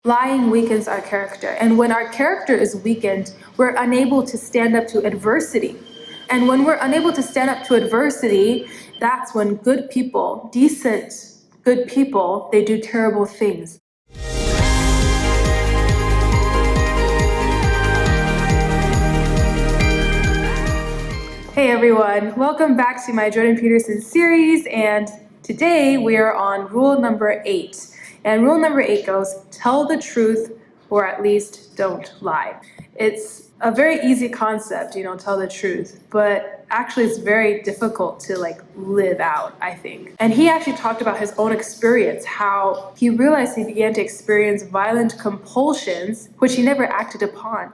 Lying weakens our character. And when our character is weakened, we're unable to stand up to adversity. And when we're unable to stand up to adversity, that's when good people, decent, good people, they do terrible things. Hey everyone, welcome back to my Jordan Peterson series, and today we are on rule number 8. And rule number 8 goes, tell the truth or at least don't lie. It's a very easy concept, tell the truth, but actually it's very difficult to live out, I think. And he actually talked about his own experience, how he realized he began to experience violent compulsions, which he never acted upon.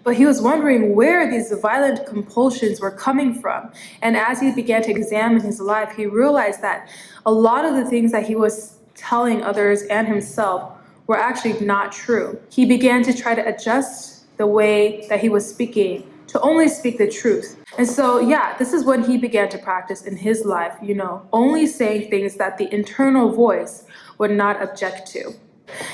But he was wondering where these violent compulsions were coming from. And as he began to examine his life, he realized that a lot of the things that he was telling others and himself were actually not true. He began to try to adjust the way that he was speaking to only speak the truth. And so, this is when he began to practice in his life, only saying things that the internal voice would not object to.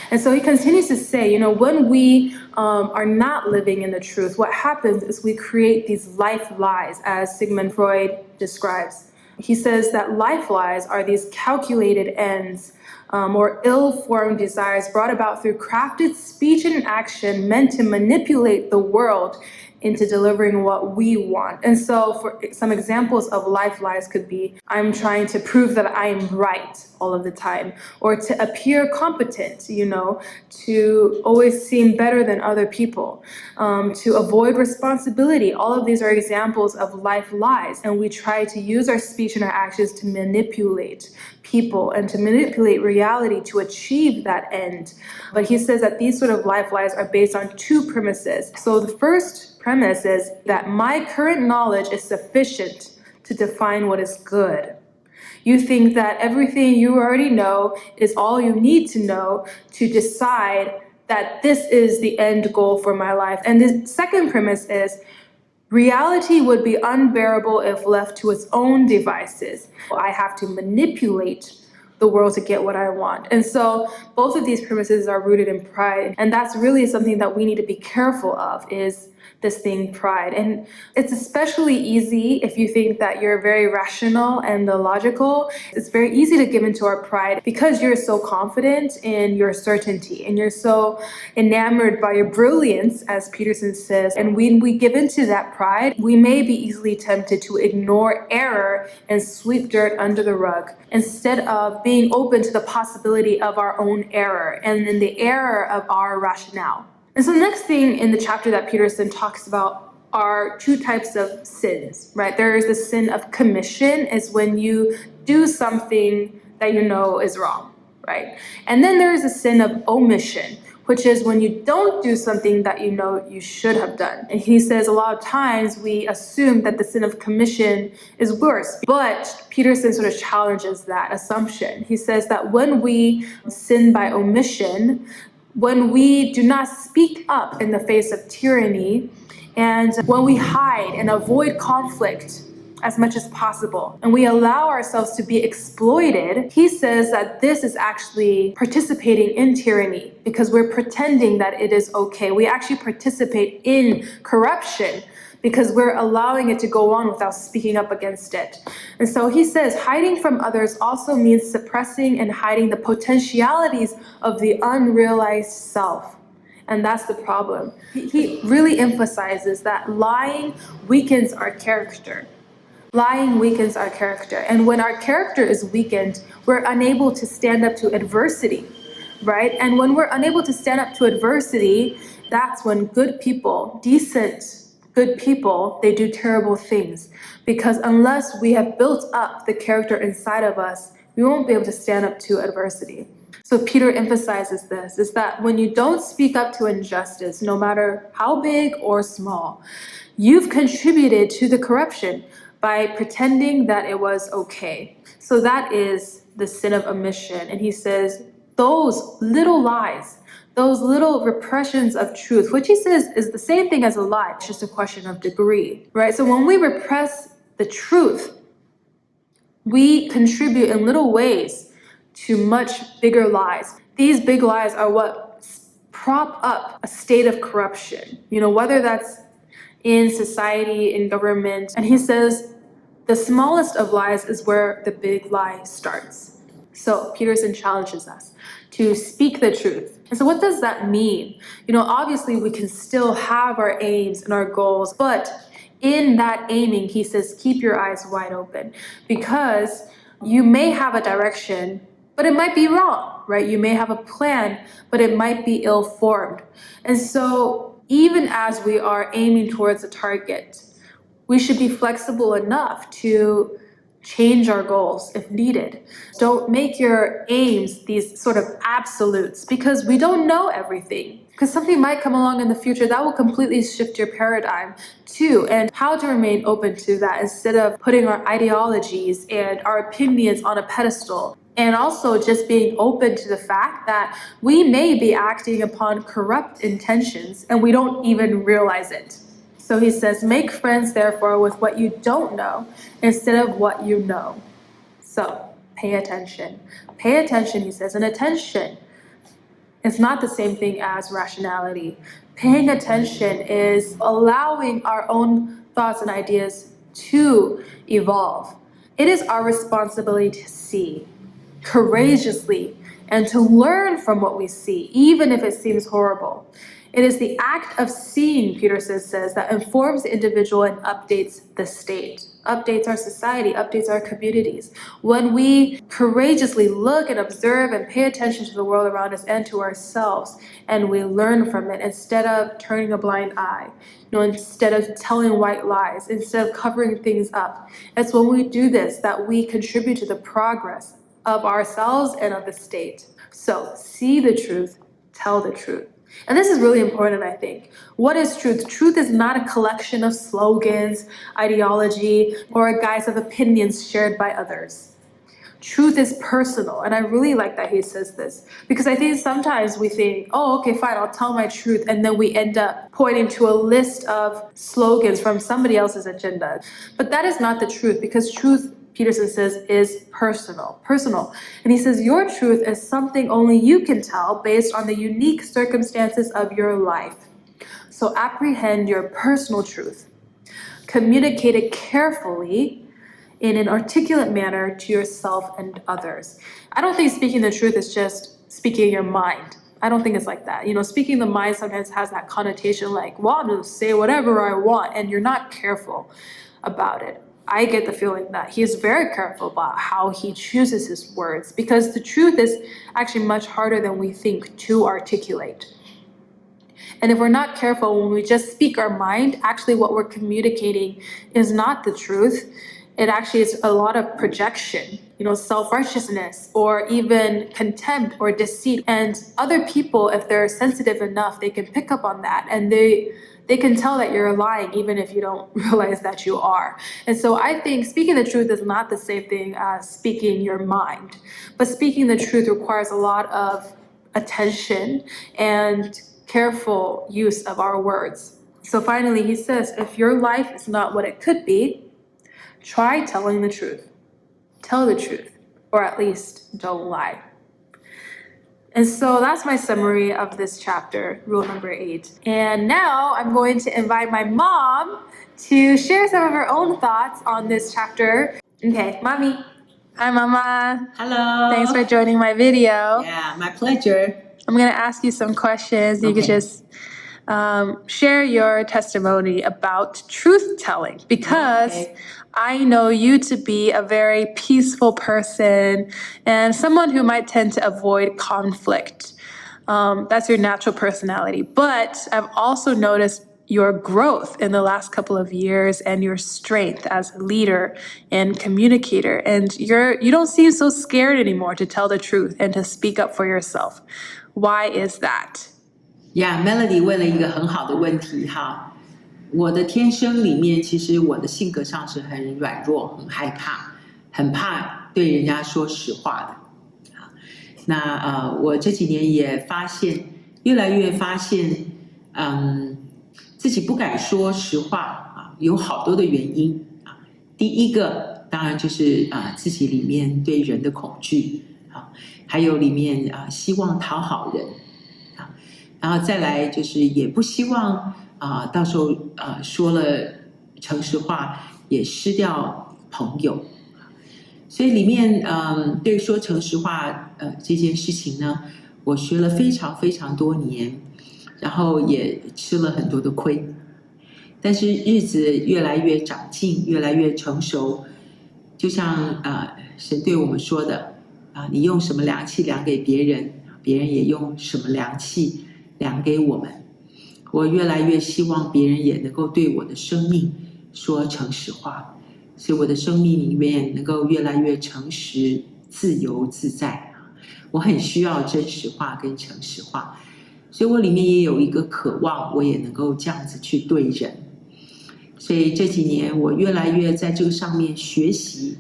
And so he continues to say, when we are not living in the truth, what happens is we create these life lies, as Sigmund Freud describes. He says that life lies are these calculated ends or ill-formed desires brought about through crafted speech and action meant to manipulate the world into delivering what we want. And so for some examples of life lies could be, I'm trying to prove that I am right all of the time, or to appear competent, to always seem better than other people, to avoid responsibility. All of these are examples of life lies, and we try to use our speech and our actions to manipulate people and to manipulate reality to achieve that end. But he says that these sort of life lies are based on two premises. So the first premise is that my current knowledge is sufficient to define what is good. You think that everything you already know is all you need to know to decide that this is the end goal for my life. And the second premise is reality would be unbearable if left to its own devices. I have to manipulate the world to get what I want. And so both of these premises are rooted in pride. And that's really something that we need to be careful of, is this thing, pride. And it's especially easy if you think that you're very rational and logical. It's very easy to give into our pride because you're so confident in your certainty and you're so enamored by your brilliance, as Peterson says. And when we give into that pride, we may be easily tempted to ignore error and sweep dirt under the rug instead of being open to the possibility of our own error and in the error of our rationale. And so the next thing in the chapter that Peterson talks about are two types of sins, right? There is the sin of commission, is when you do something that you know is wrong, right? And then there is a sin of omission, which is when you don't do something that you know you should have done. And he says a lot of times we assume that the sin of commission is worse, but Peterson sort of challenges that assumption. He says that when we sin by omission, when we do not speak up in the face of tyranny, and when we hide and avoid conflict as much as possible, and we allow ourselves to be exploited, he says that this is actually participating in tyranny because we're pretending that it is okay. We actually participate in corruption because we're allowing it to go on without speaking up against it. And so he says hiding from others also means suppressing and hiding the potentialities of the unrealized self. And that's the problem. He really emphasizes that lying weakens our character. Lying weakens our character. And when our character is weakened, we're unable to stand up to adversity, right? And when we're unable to stand up to adversity, that's when good people, decent, good people, they do terrible things. Because unless we have built up the character inside of us, we won't be able to stand up to adversity. So Peter emphasizes this, is that when you don't speak up to injustice, no matter how big or small, you've contributed to the corruption by pretending that it was okay. So that is the sin of omission. And he says those little lies, those little repressions of truth, which he says is the same thing as a lie, it's just a question of degree, right? So when we repress the truth, we contribute in little ways to much bigger lies. These big lies are what prop up a state of corruption, whether that's in society, in government. And he says the smallest of lies is where the big lie starts. So Peterson challenges us to speak the truth. And so what does that mean? Obviously we can still have our aims and our goals, but in that aiming, he says, keep your eyes wide open, because you may have a direction, but it might be wrong, right? You may have a plan, but it might be ill-formed. And so even as we are aiming towards a target, we should be flexible enough to change our goals if needed. Don't make your aims these sort of absolutes, because we don't know everything. Because something might come along in the future that will completely shift your paradigm too, and how to remain open to that instead of putting our ideologies and our opinions on a pedestal. And also just being open to the fact that we may be acting upon corrupt intentions and we don't even realize it. So he says, make friends, therefore, with what you don't know instead of what you know. So pay attention. Pay attention, he says, and attention is not the same thing as rationality. Paying attention is allowing our own thoughts and ideas to evolve. It is our responsibility to see courageously and to learn from what we see, even if it seems horrible. It is the act of seeing, Peterson says, that informs the individual and updates the state, updates our society, updates our communities. When we courageously look and observe and pay attention to the world around us and to ourselves, and we learn from it instead of turning a blind eye, instead of telling white lies, instead of covering things up. It's when we do this that we contribute to the progress of ourselves and of the state. So see the truth, tell the truth. And this is really important, I think. What is truth? Truth is not a collection of slogans, ideology, or a guise of opinions shared by others. Truth is personal, and I really like that he says this, because I think sometimes we think, oh, okay, fine, I'll tell my truth, and then we end up pointing to a list of slogans from somebody else's agenda. But that is not the truth, because truth, Peterson says, is personal. And he says your truth is something only you can tell based on the unique circumstances of your life. So apprehend your personal truth. Communicate it carefully in an articulate manner to yourself and others. I don't think speaking the truth is just speaking your mind. I don't think it's like that. Speaking the mind sometimes has that connotation like, well, I'm just say whatever I want, and you're not careful about it. I get the feeling that he is very careful about how he chooses his words, because the truth is actually much harder than we think to articulate. And if we're not careful, when we just speak our mind, actually what we're communicating is not the truth. It actually is a lot of projection, self-righteousness, or even contempt or deceit. And other people, if they're sensitive enough, they can pick up on that, and they can tell that you're lying even if you don't realize that you are. And so I think speaking the truth is not the same thing as speaking your mind. But speaking the truth requires a lot of attention and careful use of our words. So finally, he says, if your life is not what it could be, try telling the truth. Tell the truth, or at least don't lie. And so that's my summary of this chapter, rule number 8. And now I'm going to invite my mom to share some of her own thoughts on this chapter. Okay, Mommy. Hi, Mama. Hello. Thanks for joining my video. Yeah, my pleasure. I'm going to ask you some questions. You could just share your testimony about truth-telling, because I know you to be a very peaceful person and someone who might tend to avoid conflict. That's your natural personality. But I've also noticed your growth in the last couple of years and your strength as a leader and communicator. And you don't seem so scared anymore to tell the truth and to speak up for yourself. Why is that? Yeah, Melody 问了一个很好的问题哈。我的天生里面，其实我的性格上是很软弱、很害怕、很怕对人家说实话的。那我这几年也发现，越来越发现，自己不敢说实话啊，有好多的原因啊。第一个当然就是自己里面对人的恐惧啊，还有里面希望讨好人然后再来就是也不希望到时候说了诚实话也失掉朋友。所以里面对说诚实话这件事情呢，我学了非常非常多年，然后也吃了很多的亏，但是日子越来越长进，越来越成熟，就像神对我们说的你用什么量器量给别人，别人也用什么量器量给我们。我越来越希望别人也能够对我的生命说诚实话，所以我的生命里面能够越来越诚实、自由自在。我很需要真实话跟诚实话，所以我里面也有一个渴望，我也能够这样子去对人。所以这几年我越来越在这个上面学习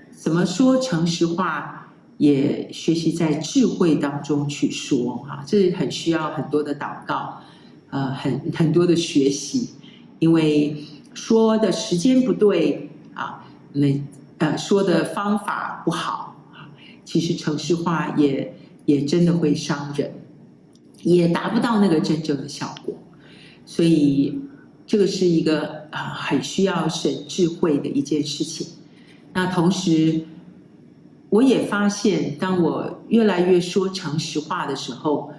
怎么说诚实话，也学习在智慧当中去说这很需要很多的祷告，很多的学习，因为说的时间不对说的方法不好其实诚实话也真的会伤人，也达不到那个真正的效果。所以这个是一个很需要神智慧的一件事情。那同时我也发现，当我越来越说诚实话的时候，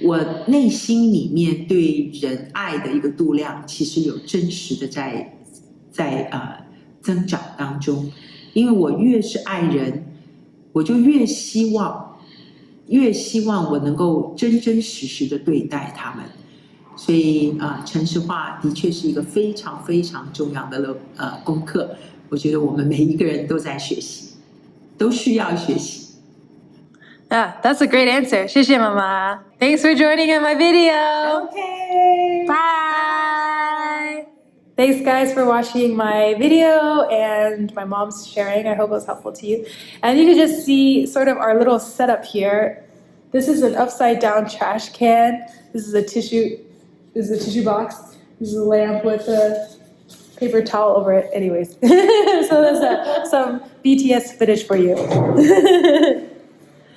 我内心里面对人爱的一个度量其实有真实的在增长当中。因为我越是爱人，我就越希望我能够真真实实的对待他们。所以诚实话的确是一个非常非常重要的功课，我觉得我们每一个人都在学习，都需要学习。Yeah, that's a great answer. 谢谢妈妈. Thanks for joining in my video. Okay. Bye. Thanks guys for watching my video and my mom's sharing. I hope it was helpful to you. And you can just see sort of our little setup here. This is an upside down trash can. This is a tissue box. This is a lamp with a paper towel over it. Anyways, so there's some BTS footage for you.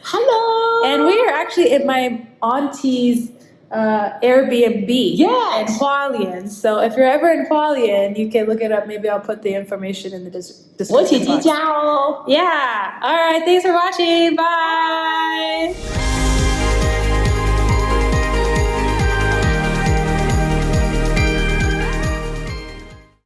Hello. And we are actually in my auntie's Airbnb in Hualien. So if you're ever in Hualien, you can look it up. Maybe I'll put the information in the description box. 我姐姐家哦。 Yeah. All right. Thanks for watching. Bye.